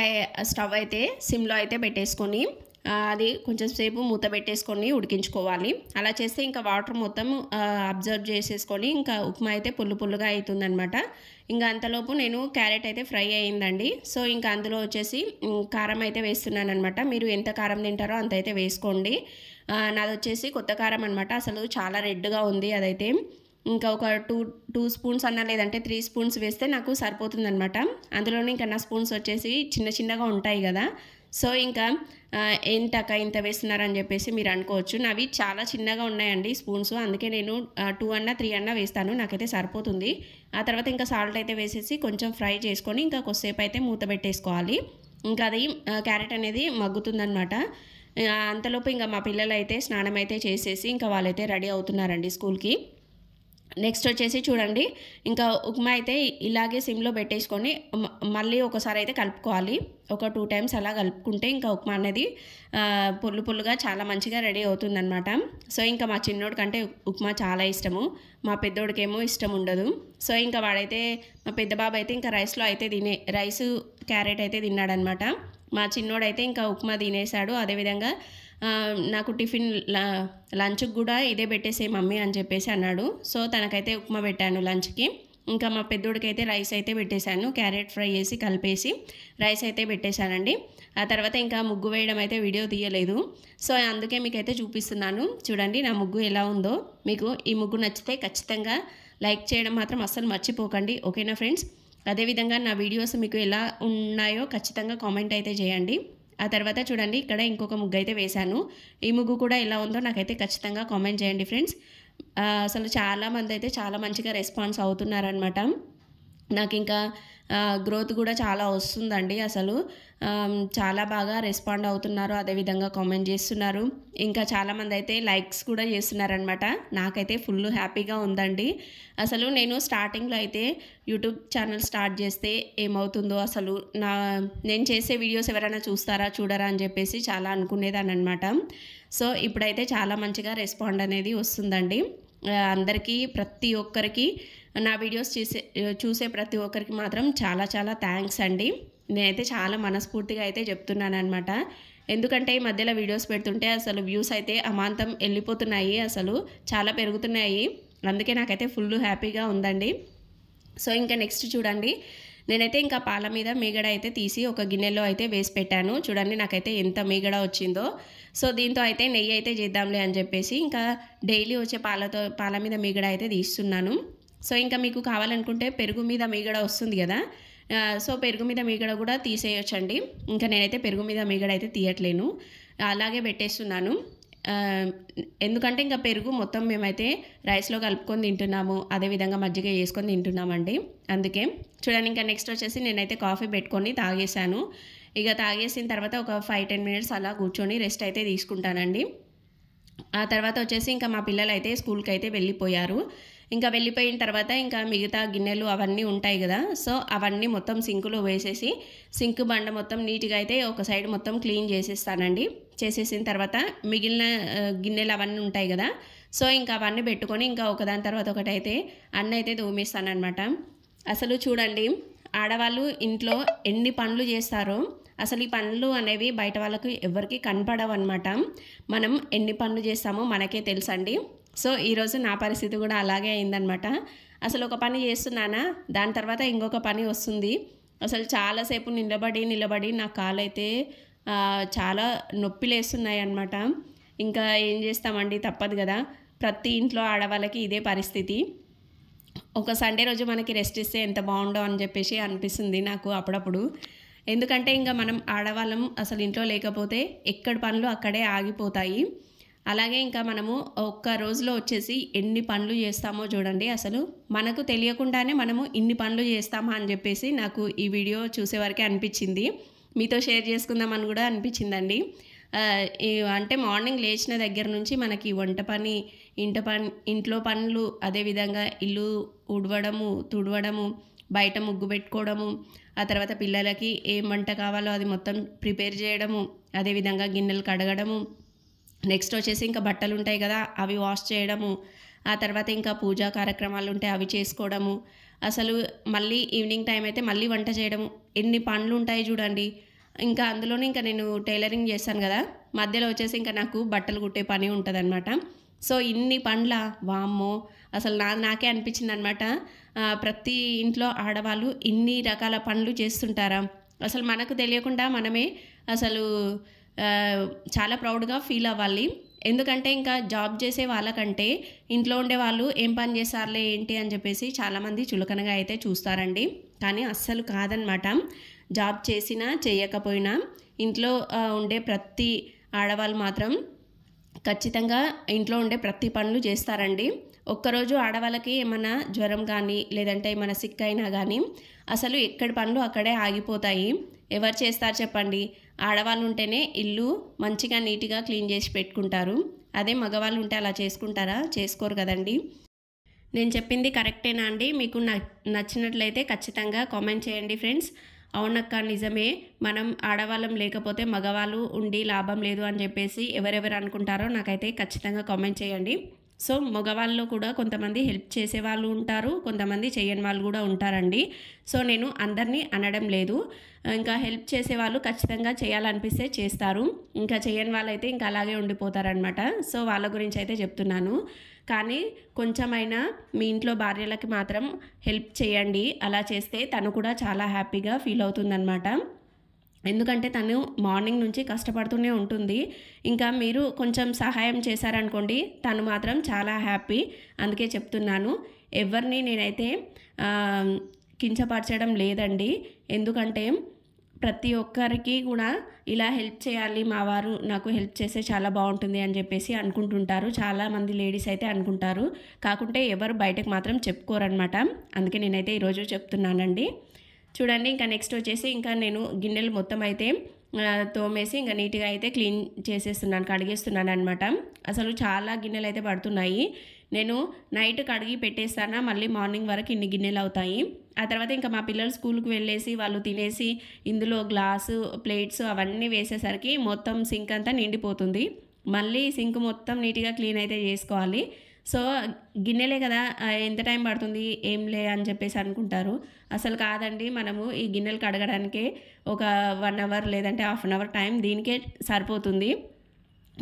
స్టవ్ అయితే సిమ్లో అయితే పెట్టేసుకొని అది కొంచెం సేపు మూత పెట్టేసుకొని ఉడికించుకోవాలి. అలా చేస్తే ఇంకా వాటర్ మొత్తం అబ్జర్వ్ చేసేసుకొని ఇంకా ఉప్మా అయితే పుల్లుగా అవుతుందన్నమాట. ఇంకా అంతలోపు నేను క్యారెట్ అయితే ఫ్రై అయ్యిందండి. సో ఇంకా అందులో వచ్చేసి కారం అయితే వేస్తున్నాను అనమాట. మీరు ఎంత కారం తింటారో అంత అయితే వేసుకోండి. నాది వచ్చేసి కొత్త కారం అనమాట. అసలు చాలా రెడ్గా ఉంది. అదైతే ఇంకా ఒక టూ స్పూన్స్ అన్నా లేదంటే 3 స్పూన్స్ వేస్తే నాకు సరిపోతుందన్నమాట. అందులోనే ఇంకా నా స్పూన్స్ వచ్చేసి చిన్నగా ఉంటాయి కదా. సో ఇంకా ఏంటక్క ఇంత వేస్తున్నారని చెప్పేసి మీరు అనుకోవచ్చు. నావి చాలా చిన్నగా ఉన్నాయండి స్పూన్స్, అందుకే నేను 2 అన్నా 3 అన్నా వేస్తాను, నాకైతే సరిపోతుంది. ఆ తర్వాత ఇంకా సాల్ట్ అయితే వేసేసి కొంచెం ఫ్రై చేసుకొని ఇంకా కొద్దిసేపు అయితే మూత పెట్టేసుకోవాలి. ఇంకా అది క్యారెట్ అనేది మగ్గుతుందన్నమాట. అంతలోపు ఇంకా మా పిల్లలు అయితే స్నానం అయితే చేసేసి ఇంకా వాళ్ళైతే రెడీ అవుతున్నారండి స్కూల్కి. నెక్స్ట్ వచ్చేసి చూడండి, ఇంకా ఉప్మా అయితే ఇలాగే సిమ్లో పెట్టేసుకొని మళ్ళీ ఒకసారి అయితే కలుపుకోవాలి. ఒక 2 టైమ్స్ అలా కలుపుకుంటే ఇంకా ఉప్మా అనేది పుల్లుగా చాలా మంచిగా రెడీ అవుతుందన్నమాట. సో ఇంకా మా చిన్నోడి కంటే ఉప్మా చాలా ఇష్టము, మా పెద్దోడికేమో ఇష్టం ఉండదు. సో ఇంకా వాడైతే మా పెద్ద బాబు అయితే ఇంకా రైస్ క్యారెట్ అయితే తిన్నాడనమాట. మా చిన్నోడైతే ఇంకా ఉప్మా తినేసాడు. అదేవిధంగా నాకు టిఫిన్ లంచ్కి కూడా ఇదే పెట్టేసే మమ్మీ అని చెప్పేసి అన్నాడు. సో తనకైతే ఉప్మా పెట్టాను లంచ్కి. ఇంకా మా పెద్దోడికైతే రైస్ అయితే పెట్టేశాను, క్యారెట్ ఫ్రై చేసి కలిపేసి రైస్ అయితే పెట్టేశానండి. ఆ తర్వాత ఇంకా ముగ్గు వేయడం అయితే వీడియో తీయలేదు, సో అందుకే మీకైతే చూపిస్తున్నాను. చూడండి నా ముగ్గు ఎలా ఉందో. మీకు ఈ ముగ్గు నచ్చితే ఖచ్చితంగా లైక్ చేయడం మాత్రం అస్సలు మర్చిపోకండి, ఓకేనా ఫ్రెండ్స్. అదేవిధంగా నా వీడియోస్ మీకు ఎలా ఉన్నాయో ఖచ్చితంగా కామెంట్ అయితే చేయండి. ఆ తర్వాత చూడండి ఇక్కడ ఇంకొక ముగ్గు అయితే వేశాను. ఈ ముగ్గు కూడా ఎలా ఉందో నాకైతే ఖచ్చితంగా కామెంట్ చేయండి ఫ్రెండ్స్. అసలు చాలామంది అయితే చాలా మంచిగా రెస్పాన్స్ అవుతున్నారనమాట. నాకు ఇంకా గ్రోత్ కూడా చాలా వస్తుందండి. అసలు చాలా బాగా రెస్పాండ్ అవుతున్నారు, అదేవిధంగా కామెంట్ చేస్తున్నారు. ఇంకా చాలామంది అయితే లైక్స్ కూడా చేస్తున్నారనమాట. నాకైతే ఫుల్ హ్యాపీగా ఉందండి. అసలు నేను స్టార్టింగ్లో అయితే యూట్యూబ్ ఛానల్ స్టార్ట్ చేస్తే ఏమవుతుందో, అసలు నేను చేసే వీడియోస్ ఎవరైనా చూస్తారా చూడరా అని చెప్పేసి చాలా అనుకునేదాన్ని అనమాట. సో ఇప్పుడైతే చాలా మంచిగా రెస్పాండ్ అనేది వస్తుందండి. అందరికీ ప్రతి ఒక్కరికి నా వీడియోస్ చూసే ప్రతి ఒక్కరికి మాత్రం చాలా చాలా థ్యాంక్స్ అండి. నేనైతే చాలా మనస్ఫూర్తిగా అయితే చెప్తున్నాను అనమాట. ఎందుకంటే ఈ మధ్యలో వీడియోస్ పెడుతుంటే అసలు వ్యూస్ అయితే అమాంతం వెళ్ళిపోతున్నాయి, అసలు చాలా పెరుగుతున్నాయి. అందుకే నాకైతే ఫుల్ హ్యాపీగా ఉందండి. సో ఇంకా నెక్స్ట్ చూడండి, నేనైతే ఇంకా పాల మీద మీగడ అయితే తీసి ఒక గిన్నెలో అయితే వేసి పెట్టాను. చూడండి నాకైతే ఎంత మీగడ వచ్చిందో. సో దీంతో అయితే నెయ్యి అయితే చేద్దాంలే అని చెప్పేసి ఇంకా డైలీ వచ్చే పాల మీద మీగడ అయితే తీస్తున్నాను. సో ఇంకా మీకు కావాలనుకుంటే పెరుగు మీద మీగడ వస్తుంది కదా, సో పెరుగు మీద మీగడ కూడా తీసేయొచ్చండి. ఇంకా నేనైతే పెరుగు మీద మీగడ అయితే తీయట్లేను, అలాగే పెట్టేస్తున్నాను. ఎందుకంటే ఇంకా పెరుగు మొత్తం మేమైతే రైస్లో కలుపుకొని తింటున్నాము, అదేవిధంగా మజ్జిగ వేసుకొని తింటున్నామండి. అందుకే చూడండి ఇంకా నెక్స్ట్ వచ్చేసి నేనైతే కాఫీ పెట్టుకొని తాగేశాను. ఇక తాగేసిన తర్వాత ఒక 5-10 మినిట్స్ అలా కూర్చొని రెస్ట్ అయితే తీసుకుంటానండి. ఆ తర్వాత వచ్చేసి ఇంకా మా పిల్లలు అయితే స్కూల్కి అయితే వెళ్ళిపోయారు. ఇంకా వెళ్ళిపోయిన తర్వాత ఇంకా మిగతా గిన్నెలు అవన్నీ ఉంటాయి కదా, సో అవన్నీ మొత్తం సింకులో వేసేసి సింక్ బండ మొత్తం నీట్గా అయితే ఒక సైడ్ మొత్తం క్లీన్ చేసేస్తానండి. చేసేసిన తర్వాత మిగిలిన గిన్నెలు అవన్నీ ఉంటాయి కదా, సో ఇంకా అవన్నీ పెట్టుకొని ఇంకా ఒకదాని తర్వాత ఒకటి అయితే అన్నీ అయితే తోమేస్తానమాట. అసలు చూడండి ఆడవాళ్ళు ఇంట్లో ఎన్ని పనులు చేస్తారో, అసలు ఈ పనులు అనేవి బయట వాళ్ళకు ఎవరికి కనపడవు అనమాట. మనం ఎన్ని పనులు చేస్తామో మనకే తెలుసండి. సో ఈరోజు నా పరిస్థితి కూడా అలాగే అయిందనమాట. అసలు ఒక పని చేస్తున్నానా, దాని తర్వాత ఇంకొక పని వస్తుంది. అసలు చాలాసేపు నిలబడి నా కాళ్ళు అయితే చాలా నొప్పి లేస్తున్నాయి అన్నమాట. ఇంకా ఏం చేస్తామండి, తప్పదు కదా. ప్రతి ఇంట్లో ఆడవాళ్ళకి ఇదే పరిస్థితి. ఒక సండే రోజు మనకి రెస్ట్ ఇస్తే ఎంత బాగుండో అని చెప్పేసి అనిపిస్తుంది నాకు అప్పుడప్పుడు. ఎందుకంటే ఇంకా మనం ఆడవాళ్ళం అసలు ఇంట్లో లేకపోతే ఎక్కడి పనులు అక్కడే ఆగిపోతాయి. అలాగే ఇంకా మనము ఒక్క రోజులో వచ్చేసి ఎన్ని పనులు చేస్తామో చూడండి. అసలు మనకు తెలియకుండానే మనము ఇన్ని పనులు చేస్తామా అని చెప్పేసి నాకు ఈ వీడియో చూసేవరకే అనిపించింది. మీతో షేర్ చేసుకుందామని కూడా అనిపించిందండి. అంటే మార్నింగ్ లేచిన దగ్గర నుంచి మనకి వంట పని, ఇంట్లో పనులు, అదేవిధంగా ఇల్లు ఉడవడము, తుడవడము, బయట ముగ్గు పెట్టుకోవడము, ఆ తర్వాత పిల్లలకి ఏం వంట కావాలో అది మొత్తం ప్రిపేర్ చేయడము, అదేవిధంగా గిన్నెలు కడగడము, నెక్స్ట్ వచ్చేసి ఇంకా బట్టలు ఉంటాయి కదా అవి వాష్ చేయడము, ఆ తర్వాత ఇంకా పూజా కార్యక్రమాలు ఉంటాయి అవి చేసుకోవడము, అసలు మళ్ళీ ఈవినింగ్ టైం అయితే మళ్ళీ వంట చేయడము, ఎన్ని పనులు ఉంటాయి చూడండి. ఇంకా అందులోనే ఇంకా నేను టైలరింగ్ చేస్తాను కదా, మధ్యలో వచ్చేసి ఇంకా నాకు బట్టలు కుట్టే పని ఉంటుంది అనమాట. సో ఇన్ని పనుల వామ్మో, అసలు నాకే అనిపించింది అనమాట, ప్రతి ఇంట్లో ఆడవాళ్ళు ఇన్ని రకాల పనులు చేస్తుంటారా, అసలు మనకు తెలియకుండా మనమే అసలు చాలా ప్రౌడ్గా ఫీల్ అవ్వాలి. ఎందుకంటే ఇంకా జాబ్ చేసే వాళ్ళకంటే ఇంట్లో ఉండే వాళ్ళు ఏం పని చేస్తారులే ఏంటి అని చెప్పేసి చాలామంది చులకనగా అయితే చూస్తారండి. కానీ అస్సలు కాదనమాట. జాబ్ చేసినా చేయకపోయినా ఇంట్లో ఉండే ప్రతి ఆడవాళ్ళు మాత్రం ఖచ్చితంగా ఇంట్లో ఉండే ప్రతి పనులు చేస్తారండి. ఒక్కరోజు ఆడవాళ్ళకి ఏమైనా జ్వరం కానీ లేదంటే ఏమైనా సిక్ అయినా కానీ అసలు ఎక్కడి పనులు అక్కడే ఆగిపోతాయి. ఎవరు చేస్తారు చెప్పండి? ఆడవాళ్ళు ఉంటేనే ఇల్లు మంచిగా నీట్గా క్లీన్ చేసి పెట్టుకుంటారు. అదే మగవాళ్ళు ఉంటే అలా చేసుకుంటారా? చేసుకోరు కదండి. నేను చెప్పింది కరెక్టేనా అండి? మీకు నచ్చినట్లయితే ఖచ్చితంగా కామెంట్ చేయండి ఫ్రెండ్స్. అవునక్క నిజమే, మనం ఆడవాళ్ళం లేకపోతే మగవాళ్ళు ఉండి లాభం లేదు అని చెప్పేసి ఎవరెవరు అనుకుంటారో నాకైతే ఖచ్చితంగా కామెంట్ చేయండి. సో మగవాళ్ళలో కూడా కొంతమంది హెల్ప్ చేసే వాళ్ళు ఉంటారు, కొంతమంది చేయని వాళ్ళు కూడా ఉంటారండి. సో నేను అందరినీ అనడం లేదు. ఇంకా హెల్ప్ చేసేవాళ్ళు ఖచ్చితంగా చేయాలనిపిస్తే చేస్తారు, ఇంకా చేయని వాళ్ళైతే ఇంకా అలాగే ఉండిపోతారనమాట. సో వాళ్ళ గురించి అయితే చెప్తున్నాను. కానీ కొంచెమైనా మీ ఇంట్లో భార్యలకి మాత్రం హెల్ప్ చేయండి. అలా చేస్తే తను కూడా చాలా హ్యాపీగా ఫీల్ అవుతుందన్నమాట. ఎందుకంటే తను మార్నింగ్ నుంచి కష్టపడుతూనే ఉంటుంది. ఇంకా మీరు కొంచెం సహాయం చేశారనుకోండి, తను మాత్రం చాలా హ్యాపీ. అందుకే చెప్తున్నాను. ఎవరిని నేనైతే కించపరచడం లేదండి. ఎందుకంటే ప్రతి ఒక్కరికి కూడా ఇలా హెల్ప్ చేయాలి, మా వారు నాకు హెల్ప్ చేస్తే చాలా బాగుంటుంది అని చెప్పేసి అనుకుంటుంటారు. చాలామంది లేడీస్ అయితే అనుకుంటారు, కాకుంటే ఎవరు బయటకు మాత్రం చెప్పుకోరనమాట. అందుకే నేనైతే ఈరోజు చెప్తున్నానండి. చూడండి, ఇంకా నెక్స్ట్ వచ్చేసి ఇంకా నేను గిన్నెలు మొత్తం అయితే తోమేసి ఇంకా నీట్గా అయితే క్లీన్ చేసేస్తున్నాను, కడిగేస్తున్నాను అనమాట. అసలు చాలా గిన్నెలు అయితే పడుతున్నాయి. నేను నైట్ కడిగి పెట్టేస్తానా, మళ్ళీ మార్నింగ్ వరకు ఇన్ని గిన్నెలు అవుతాయి. ఆ తర్వాత ఇంకా మా పిల్లలు స్కూల్కి వెళ్ళేసి వాళ్ళు తినేసి ఇందులో గ్లాసు ప్లేట్స్ అవన్నీ వేసేసరికి మొత్తం సింక్ అంతా నిండిపోతుంది. మళ్ళీ సింక్ మొత్తం నీట్గా క్లీన్ అయితే చేసుకోవాలి. సో గిన్నెలే కదా, ఎంత టైం పడుతుంది ఏంలే అని చెప్పేసి అనుకుంటారు. అసలు కాదండి, మనము ఈ గిన్నెలు కడగడానికే ఒక 1 అవర్ లేదంటే హాఫ్ అన్ అవర్ టైం దీనికే సరిపోతుంది.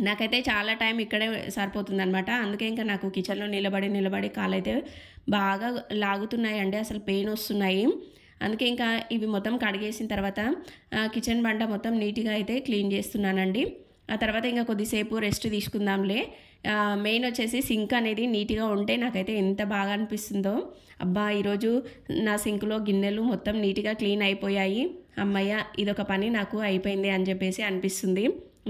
నాకైతే చాలా టైం ఇక్కడే సరిపోతుందనమాట. అందుకే ఇంకా నాకు కిచెన్లో నిలబడి కాలైతే బాగా లాగుతున్నాయండి, అసలు పెయిన్ వస్తున్నాయి. అందుకే ఇంకా ఇవి మొత్తం కడిగేసిన తర్వాత కిచెన్ బండ మొత్తం నీట్గా అయితే క్లీన్ చేస్తున్నానండి. ఆ తర్వాత ఇంకా కొద్దిసేపు రెస్ట్ తీసుకుందాంలే. మెయిన్ వచ్చేసి సింక్ అనేది నీట్గా ఉంటే నాకైతే ఎంత బాగా అనిపిస్తుందో. అబ్బా, ఈరోజు నా సింక్లో గిన్నెలు మొత్తం నీట్గా క్లీన్ అయిపోయాయి, అమ్మయ్య ఇదొక పని నాకు అయిపోయింది అని చెప్పేసి అనిపిస్తుంది.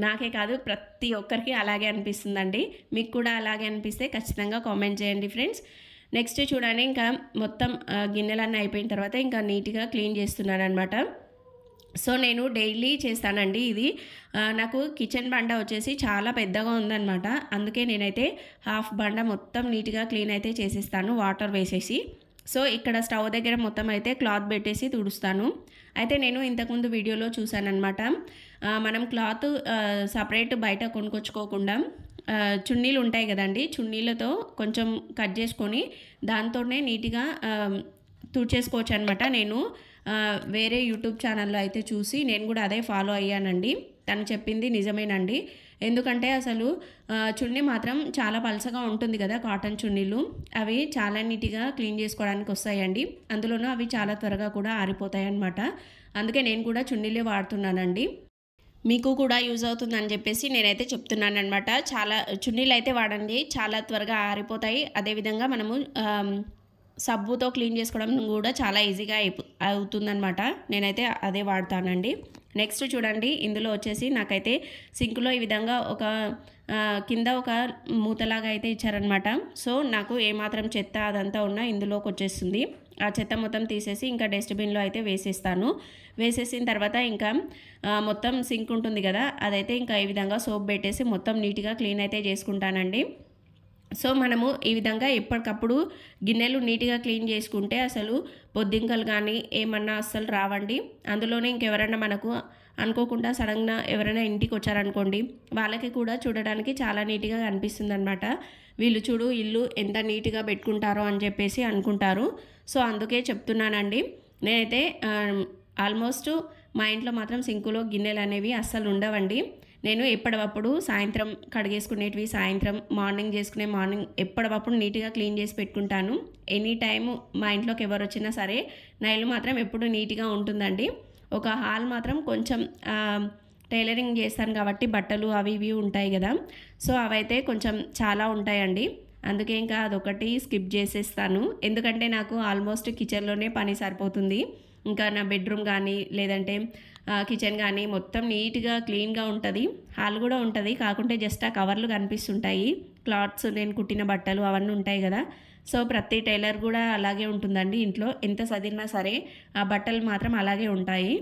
నాకే కాదు, ప్రతి ఒక్కరికి అలాగే అనిపిస్తుందండి. మీకు కూడా అలాగే అనిపిస్తే ఖచ్చితంగా కామెంట్ చేయండి ఫ్రెండ్స్. నెక్స్ట్ చూడండి, ఇంకా మొత్తం గిన్నెలన్నీ అయిపోయిన తర్వాత ఇంకా నీట్గా క్లీన్ చేస్తున్నాను అనమాట. సో నేను డైలీ చేస్తానండి ఇది. నాకు కిచెన్ బండ వచ్చేసి చాలా పెద్దగా ఉందన్నమాట. అందుకే నేనైతే హాఫ్ బండ మొత్తం నీట్గా క్లీన్ అయితే చేసేస్తాను వాటర్ వేసేసి. సో ఇక్కడ స్టవ్ దగ్గర మొత్తం అయితే క్లాత్ పెట్టేసి తుడుస్తాను. అయితే నేను ఇంతకుముందు వీడియోలో చూసానన్నమాట, మనం క్లాత్ సపరేట్ బయట కొనుక్కొచ్చుకోకుండా చున్నీలు ఉంటాయి కదండి, చున్నీలతో కొంచెం కట్ చేసుకొని దాంతోనే నీట్గా తుడిచేసుకోవచ్చు అనమాట. నేను వేరే యూట్యూబ్ ఛానల్లో అయితే చూసి నేను కూడా అదే ఫాలో అయ్యానండి. తను చెప్పింది నిజమేనండి. ఎందుకంటే అసలు చున్నీ మాత్రం చాలా పలసగా ఉంటుంది కదా, కాటన్ చున్నీలు అవి చాలా నీట్గా క్లీన్ చేసుకోవడానికి వస్తాయండి. అందులోనూ అవి చాలా త్వరగా కూడా ఆరిపోతాయి అన్నమాట. అందుకే నేను కూడా చున్నీలే వాడుతున్నానండి. మీకు కూడా యూజ్ అవుతుందని చెప్పేసి నేనైతే చెప్తున్నాను అనమాట. చాలా చున్నీలు అయితే వాడండి, చాలా త్వరగా ఆరిపోతాయి. అదేవిధంగా మనము సబ్బుతో క్లీన్ చేసుకోవడం కూడా చాలా ఈజీగా అవుతుందన్నమాట. నేనైతే అదే వాడతానండి. నెక్స్ట్ చూడండి, ఇందులో వచ్చేసి నాకైతే సింక్లో ఈ విధంగా ఒక కింద ఒక మూతలాగా అయితే ఇచ్చారనమాట. సో నాకు ఏమాత్రం చెత్త అదంతా ఉన్నా ఇందులోకి వచ్చేస్తుంది. ఆ చెత్త మొత్తం తీసేసి ఇంకా డస్ట్బిన్లో అయితే వేసేస్తాను. వేసేసిన తర్వాత ఇంకా మొత్తం సింక్ ఉంటుంది కదా, అదైతే ఇంకా ఈ విధంగా సోప్ పెట్టేసి మొత్తం నీట్గా క్లీన్ అయితే చేసుకుంటానండి. సో మనము ఈ విధంగా ఎప్పటికప్పుడు గిన్నెలు నీట్గా క్లీన్ చేసుకుంటే అసలు బొద్దింకలు కానీ ఏమన్నా అస్సలు రావండి. అందులోనే ఇంకెవరైనా మనకు అనుకోకుండా సడన్గా ఎవరైనా ఇంటికి వచ్చారనుకోండి, వాళ్ళకి కూడా చూడడానికి చాలా నీట్గా అనిపిస్తుంది అనమాట. వీళ్ళు చూడు ఇల్లు ఎంత నీట్గా పెట్టుకుంటారో అని చెప్పేసి అనుకుంటారు. సో అందుకే చెప్తున్నానండి. నేనైతే ఆల్మోస్ట్ మా ఇంట్లో మాత్రం సింకులో గిన్నెలు అనేవి అస్సలు ఉండవండి. నేను ఎప్పటికప్పుడు సాయంత్రం కడిగేసుకునేటివి సాయంత్రం, మార్నింగ్ చేసుకునే మార్నింగ్ ఎప్పటికప్పుడు నీట్గా క్లీన్ చేసి పెట్టుకుంటాను. ఎనీ టైము మా ఇంట్లోకి ఎవరు వచ్చినా సరే నా ఇల్లు మాత్రం ఎప్పుడు నీట్గా ఉంటుందండి. ఒక హాల్ మాత్రం కొంచెం టైలరింగ్ చేస్తాను కాబట్టి బట్టలు అవి ఇవి ఉంటాయి కదా, సో అవైతే కొంచెం చాలా ఉంటాయండి. అందుకే ఇంకా అదొకటి స్కిప్ చేసేస్తాను. ఎందుకంటే నాకు ఆల్మోస్ట్ కిచెన్లోనే పని సరిపోతుంది. ఇంకా నా బెడ్రూమ్ కానీ లేదంటే కిచెన్ కానీ మొత్తం నీట్గా క్లీన్గా ఉంటుంది. హాల్ కూడా ఉంటుంది, కాకుంటే జస్ట్ ఆ కవర్లు కనిపిస్తుంటాయి. క్లాత్స్ నేను కుట్టిన బట్టలు అవన్నీ ఉంటాయి కదా. సో ప్రతి టైలర్ కూడా అలాగే ఉంటుందండి. ఇంట్లో ఎంత సదిరినా సరే ఆ బట్టలు మాత్రం అలాగే ఉంటాయి.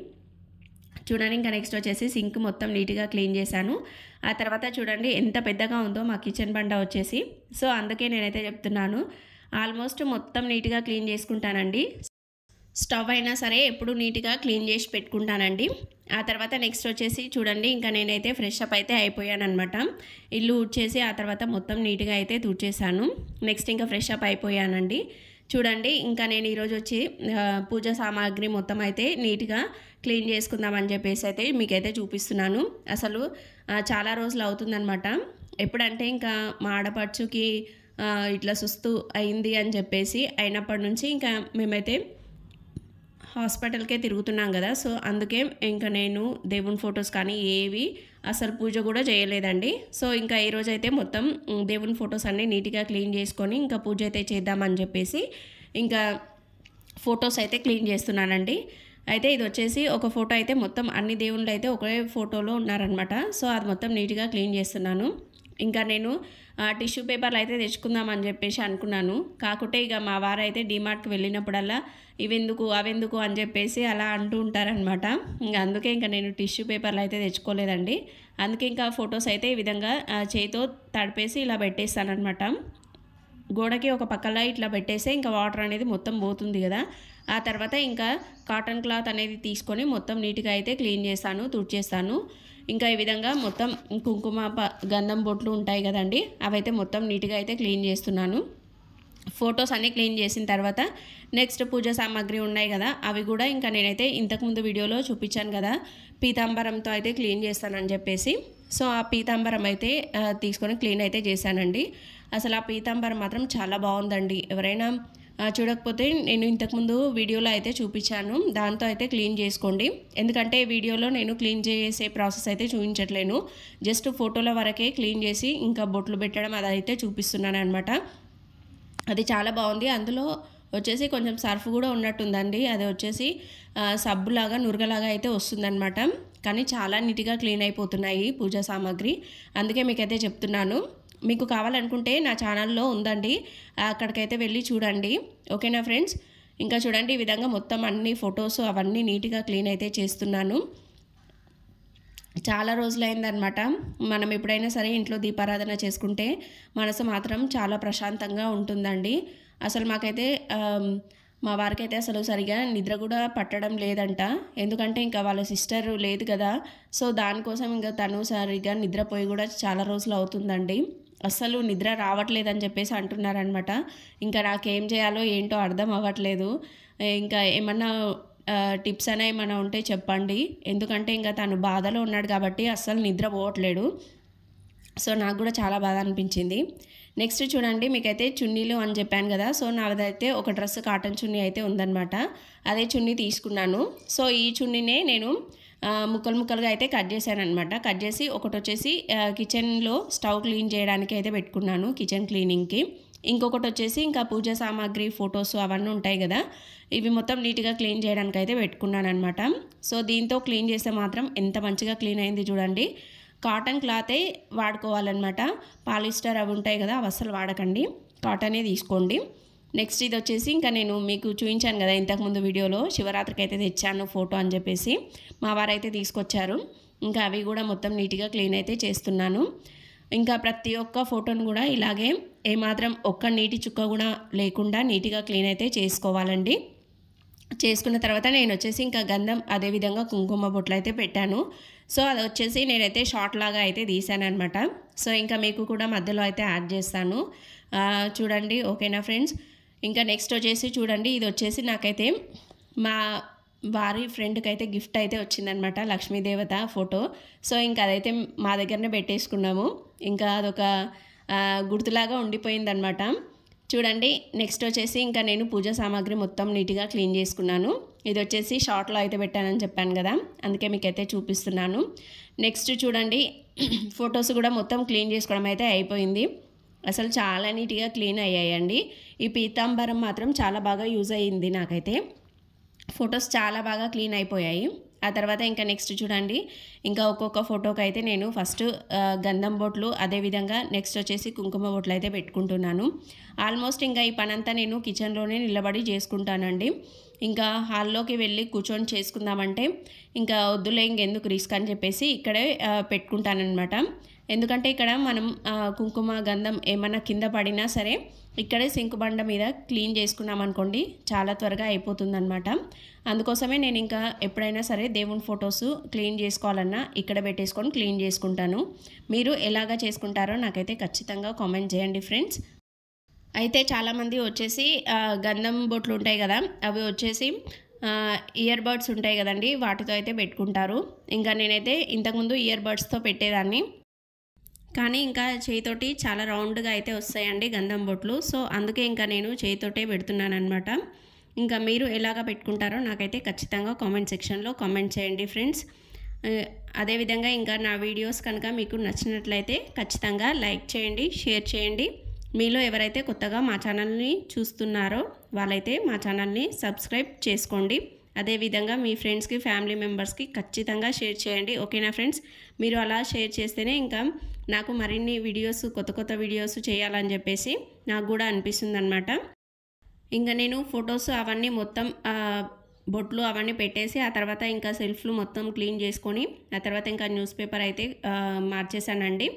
చూడండి, ఇంకా నెక్స్ట్ వచ్చేసి సింక్ మొత్తం నీట్గా క్లీన్ చేశాను. ఆ తర్వాత చూడండి ఎంత పెద్దగా ఉందో మా కిచెన్ బండ వచ్చేసి. సో అందుకే నేనైతే చెప్తున్నాను, ఆల్మోస్ట్ మొత్తం నీట్గా క్లీన్ చేసుకుంటానండి. స్టవ్ అయినా సరే ఎప్పుడు నీట్గా క్లీన్ చేసి పెట్టుకుంటానండి. ఆ తర్వాత నెక్స్ట్ వచ్చేసి చూడండి, ఇంకా నేనైతే ఫ్రెష్ అప్ అయితే అయిపోయానమాట. ఇల్లు ఊడ్చేసి ఆ తర్వాత మొత్తం నీట్గా అయితే తుడిచేసాను. నెక్స్ట్ ఇంకా ఫ్రెష్ అప్ అయిపోయానండి. చూడండి, ఇంకా నేను ఈరోజు వచ్చి పూజ సామాగ్రి మొత్తం అయితే నీట్గా క్లీన్ చేసుకుందామని చెప్పేసి అయితే మీకైతే చూపిస్తున్నాను. అసలు చాలా రోజులు అవుతుందన్నమాట. ఎప్పుడంటే ఇంకా మా ఆడపడుచుకి ఇట్లా సుస్తు అయింది అని చెప్పేసి అయినప్పటి నుంచి ఇంకా మేమైతే హాస్పిటల్కే తిరుగుతున్నాం కదా. సో అందుకే ఇంకా నేను దేవుని ఫొటోస్ కానీ ఏవి అసలు పూజ కూడా చేయలేదండి. సో ఇంకా ఈరోజు అయితే మొత్తం దేవుని ఫొటోస్ అన్నీ నీట్గా క్లీన్ చేసుకొని ఇంకా పూజ అయితే చేద్దామని చెప్పేసి ఇంకా ఫొటోస్ అయితే క్లీన్ చేస్తున్నానండి. అయితే ఇది వచ్చేసి ఒక ఫోటో అయితే మొత్తం అన్ని దేవుళ్ళు అయితే ఒకే ఫోటోలో ఉన్నారనమాట. సో అది మొత్తం నీట్గా క్లీన్ చేస్తున్నాను. ఇంకా నేను టిష్యూ పేపర్లు అయితే తెచ్చుకుందామని చెప్పేసి అనుకున్నాను. కాకుంటే ఇక మా వారైతే డీమార్ట్కి వెళ్ళినప్పుడల్లా ఇవెందుకు అవెందుకు అని చెప్పేసి అలా అంటూ ఉంటారనమాట. ఇంకా అందుకే ఇంకా నేను టిష్యూ పేపర్లు అయితే తెచ్చుకోలేదండి. అందుకే ఇంకా ఫొటోస్ అయితే ఈ విధంగా చేతితో తడిపేసి ఇలా పెట్టేస్తానమాట. గోడకి ఒక పక్కల ఇట్లా పెట్టేస్తే ఇంకా వాటర్ అనేది మొత్తం పోతుంది కదా. ఆ తర్వాత ఇంకా కాటన్ క్లాత్ అనేది తీసుకొని మొత్తం నీట్గా అయితే క్లీన్ చేస్తాను, తుడిచేస్తాను. ఇంకా ఈ విధంగా మొత్తం కుంకుమ గంధం బొట్లు ఉంటాయి కదండి, అవైతే మొత్తం నీట్గా అయితే క్లీన్ చేస్తున్నాను. ఫొటోస్ అన్నీ క్లీన్ చేసిన తర్వాత నెక్స్ట్ పూజ సామాగ్రి ఉన్నాయి కదా, అవి కూడా ఇంకా నేనైతే ఇంతకుముందు వీడియోలో చూపించాను కదా, పీతాంబరంతో అయితే క్లీన్ చేస్తానని చెప్పేసి. సో ఆ పీతాంబరం అయితే తీసుకొని క్లీన్ అయితే చేశానండి. అసలు ఆ పీతాంబరం మాత్రం చాలా బాగుందండి. ఎవరైనా చూడకపోతే నేను ఇంతకుముందు వీడియోలో అయితే చూపించాను, దాంతో అయితే క్లీన్ చేసుకోండి. ఎందుకంటే వీడియోలో నేను క్లీన్ చేసే ప్రాసెస్ అయితే చూపించట్లేను, జస్ట్ ఫోటోల వరకే క్లీన్ చేసి ఇంకా బొట్లు పెట్టడం అదైతే చూపిస్తున్నాను అనమాట. అది చాలా బాగుంది. అందులో వచ్చేసి కొంచెం సర్ఫ్ కూడా ఉన్నట్టుందండి. అది వచ్చేసి సబ్బులాగా నురగలాగా అయితే వస్తుందన్నమాట. కానీ చాలా నీట్గా క్లీన్ అయిపోతున్నాయి పూజా సామాగ్రి. అందుకే మీకైతే చెప్తున్నాను. మీకు కావాలనుకుంటే నా ఛానల్లో ఉందండి, అక్కడికైతే వెళ్ళి చూడండి. ఓకేనా ఫ్రెండ్స్? ఇంకా చూడండి, ఈ విధంగా మొత్తం అన్ని ఫొటోస్ అవన్నీ నీట్గా క్లీన్ అయితే చేస్తున్నాను. చాలా రోజులైందనమాట. మనం ఎప్పుడైనా సరే ఇంట్లో దీపారాధన చేసుకుంటే మనసు మాత్రం చాలా ప్రశాంతంగా ఉంటుందండి. అసలు మాకైతే మా వారికైతే అసలు సరిగా నిద్ర కూడా పట్టడం లేదంట. ఎందుకంటే ఇంకా వాళ్ళ సిస్టర్ లేదు కదా, సో దానికోసం ఇంకా తను సరిగా నిద్రపోయి కూడా చాలా రోజులు అవుతుందండి. అస్సలు నిద్ర రావట్లేదని చెప్పేసి అంటున్నారనమాట. ఇంకా నాకేం చేయాలో ఏంటో అర్థం అవ్వట్లేదు. ఇంకా ఏమన్నా టిప్స్ అయినా ఏమైనా ఉంటే చెప్పండి. ఎందుకంటే ఇంకా తను బాధలో ఉన్నాడు కాబట్టి అస్సలు నిద్ర పోవట్లేడు. సో నాకు కూడా చాలా బాధ అనిపించింది. నెక్స్ట్ చూడండి, మీకైతే చున్నీలు అని చెప్పాను కదా, సో నాదైతే ఒక డ్రెస్ కాటన్ చున్నీ అయితే ఉందన్నమాట. అదే చున్నీ తీసుకున్నాను. సో ఈ చున్నీనే నేను ముక్కలు ముక్కలుగా అయితే కట్ చేశాను అనమాట. కట్ చేసి ఒకటి వచ్చేసి కిచెన్లో స్టవ్ క్లీన్ చేయడానికి అయితే పెట్టుకున్నాను, కిచెన్ క్లీనింగ్కి. ఇంకొకటి వచ్చేసి ఇంకా పూజ సామాగ్రి ఫొటోస్ అవన్నీ ఉంటాయి కదా, ఇవి మొత్తం నీట్గా క్లీన్ చేయడానికి అయితే పెట్టుకున్నాను అనమాట. సో దీంతో క్లీన్ చేస్తే మాత్రం ఎంత మంచిగా క్లీన్ అయింది చూడండి. కాటన్ క్లాతే వాడుకోవాలన్నమాట. పాలిస్టర్ అవి ఉంటాయి కదా, అవి అస్సలు వాడకండి, కాటనే తీసుకోండి. నెక్స్ట్ ఇది వచ్చేసి ఇంకా నేను మీకు చూపించాను కదా ఇంతకుముందు వీడియోలో, శివరాత్రికి అయితే తెచ్చాను ఫోటో అని చెప్పేసి మా వారైతే తీసుకొచ్చారు. ఇంకా అవి కూడా మొత్తం నీట్గా క్లీన్ అయితే చేస్తున్నాను. ఇంకా ప్రతి ఒక్క ఫోటోను కూడా ఇలాగే ఏమాత్రం ఒక్క నీటి చుక్క కూడా లేకుండా నీట్గా క్లీన్ అయితే చేసుకోవాలండి. చేసుకున్న తర్వాత నేను వచ్చేసి ఇంకా గంధం అదేవిధంగా కుంకుమ బొట్లు అయితే పెట్టాను. సో అది వచ్చేసి నేనైతే షార్ట్ లాగా అయితే తీసాను అనమాట. సో ఇంకా మీకు కూడా మధ్యలో అయితే యాడ్ చేస్తాను చూడండి. ఓకేనా ఫ్రెండ్స్? ఇంకా నెక్స్ట్ వచ్చేసి చూడండి, ఇది వచ్చేసి నాకైతే మా వారి ఫ్రెండ్కి అయితే గిఫ్ట్ అయితే వచ్చిందనమాట, లక్ష్మీదేవత ఫోటో. సో ఇంకా అదైతే మా దగ్గరనే పెట్టేసుకున్నాము. ఇంకా అదొక గుర్తులాగా ఉండిపోయిందనమాట. చూడండి, నెక్స్ట్ వచ్చేసి ఇంకా నేను పూజా సామాగ్రి మొత్తం నీట్గా క్లీన్ చేసుకున్నాను. ఇది వచ్చేసి షార్ట్లో అయితే పెట్టానని చెప్పాను కదా, అందుకే మీకైతే చూపిస్తున్నాను. నెక్స్ట్ చూడండి, ఫొటోస్ కూడా మొత్తం క్లీన్ చేసుకోవడం అయితే అయిపోయింది. అసలు చాలా నీట్గా క్లీన్ అయ్యాయండి. ఈ పీతాంబరం మాత్రం చాలా బాగా యూజ్ అయ్యింది నాకైతే. ఫొటోస్ చాలా బాగా క్లీన్ అయిపోయాయి. ఆ తర్వాత ఇంకా నెక్స్ట్ చూడండి, ఇంకా ఒక్కొక్క ఫోటోకి అయితే నేను ఫస్ట్ గంధం బొట్లు, అదేవిధంగా నెక్స్ట్ వచ్చేసి కుంకుమ బొట్లు అయితే పెట్టుకుంటున్నాను. ఆల్మోస్ట్ ఇంకా ఈ పనంతా నేను కిచెన్లోనే నిలబడి చేసుకుంటానండి. ఇంకా హాల్లోకి వెళ్ళి కూర్చొని చేసుకుందామంటే ఇంకా వద్దులే ఇంకెందుకు రిస్క్ అని చెప్పేసి ఇక్కడే పెట్టుకుంటానన్నమాట. ఎందుకంటే ఇక్కడ మనం కుంకుమ గంధం ఏమన్నా కింద పడినా సరే ఇక్కడే సింకు బండ మీద క్లీన్ చేసుకున్నాం అనుకోండి చాలా త్వరగా అయిపోతుందన్నమాట. అందుకోసమే నేను ఇంకా ఎప్పుడైనా సరే దేవుని ఫొటోస్ క్లీన్ చేసుకోవాలన్నా ఇక్కడ పెట్టేసుకొని క్లీన్ చేసుకుంటాను. మీరు ఎలాగా చేసుకుంటారో నాకైతే ఖచ్చితంగా కామెంట్ చేయండి ఫ్రెండ్స్. అయితే చాలామంది వచ్చేసి గంధం బొట్లు ఉంటాయి కదా, అవి వచ్చేసి ఇయర్ బడ్స్ ఉంటాయి కదండి, వాటితో అయితే పెట్టుకుంటారు. ఇంకా నేనైతే ఇంతకుముందు ఇయర్ బడ్స్తో పెట్టేదాన్ని, కానీ ఇంకా చేయితోటి చాలా రౌండ్గా అయితే వస్తాయండి గంధం బొట్లు. సో అందుకే ఇంకా నేను చేయితోటే పెడుతున్నాను అనమాట. ఇంకా మీరు ఎలాగ పెట్టుకుంటారో నాకైతే ఖచ్చితంగా కామెంట్ సెక్షన్లో కామెంట్ చేయండి ఫ్రెండ్స్. అదేవిధంగా ఇంకా నా వీడియోస్ కనుక మీకు నచ్చినట్లయితే ఖచ్చితంగా లైక్ చేయండి, షేర్ చేయండి. మీలో ఎవరైతే కొత్తగా మా ఛానల్ని చూస్తున్నారో వాళ్ళైతే మా ఛానల్ని సబ్స్క్రైబ్ చేసుకోండి. అదేవిధంగా మీ ఫ్రెండ్స్కి, ఫ్యామిలీ మెంబర్స్కి ఖచ్చితంగా షేర్ చేయండి. ఓకేనా ఫ్రెండ్స్? మీరు అలా షేర్ చేస్తేనే ఇంకా నాకు మరిన్ని వీడియోస్, కొత్త వీడియోస్ చేయాలని చెప్పేసి నాకు కూడా అనిపిస్తుంది అనమాట. ఇంకా నేను ఫొటోస్ అవన్నీ మొత్తం బొట్లు అవన్నీ పెట్టేసి ఆ తర్వాత ఇంకా సెల్ఫ్లు మొత్తం క్లీన్ చేసుకొని ఆ తర్వాత ఇంకా న్యూస్ పేపర్ అయితే మార్చేసానండి.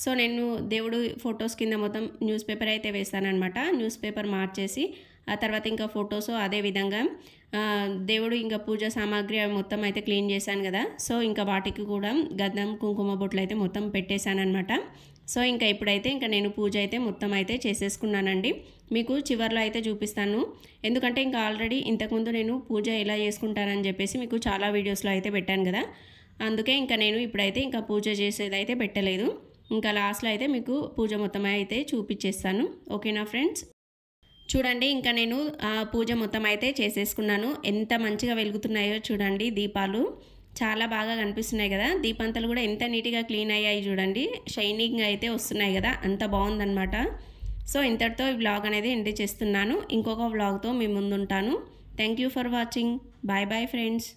సో నేను దేవుడు ఫొటోస్ కింద మొత్తం న్యూస్ పేపర్ అయితే వేస్తానన్నమాట. న్యూస్ పేపర్ మార్చేసి ఆ తర్వాత ఇంకా ఫొటోస్, అదేవిధంగా దేవుడు ఇంకా పూజ సామాగ్రి మొత్తం అయితే క్లీన్ చేశాను కదా, సో ఇంకా వాటికి కూడా గంధం కుంకుమ బొట్లు అయితే మొత్తం పెట్టేశానమాట. సో ఇంకా ఇప్పుడైతే ఇంకా నేను పూజ అయితే మొత్తం అయితే చేసేసుకున్నానండి. మీకు చివర్లో అయితే చూపిస్తాను, ఎందుకంటే ఇంకా ఆల్రెడీ ఇంతకుముందు నేను పూజ ఎలా చేసుకుంటానని చెప్పేసి మీకు చాలా వీడియోస్లో అయితే పెట్టాను కదా, అందుకే ఇంకా నేను ఇప్పుడైతే ఇంకా పూజ చేసేది అయితే పెట్టలేదు. ఇంకా లాస్ట్లో అయితే మీకు పూజ మొత్తం అయితే చూపించేస్తాను. ఓకేనా ఫ్రెండ్స్? చూడండి ఇంకా నేను పూజ మొత్తం అయితే చేసేసుకున్నాను. ఎంత మంచిగా వెలుగుతున్నాయో చూడండి, దీపాలు చాలా బాగా కనిపిస్తున్నాయి కదా. దీపంతలు కూడా ఎంత నీట్గా క్లీన్ అయ్యాయి చూడండి, షైనింగ్ అయితే వస్తున్నాయి కదా, అంత బాగుందన్నమాట. సో ఇంతటితో ఈ వ్లాగ్ అనేది ఎండ్ చేస్తున్నాను. ఇంకొక వ్లాగ్తో మీ ముందుంటాను. Thank you for watching. Bye bye friends.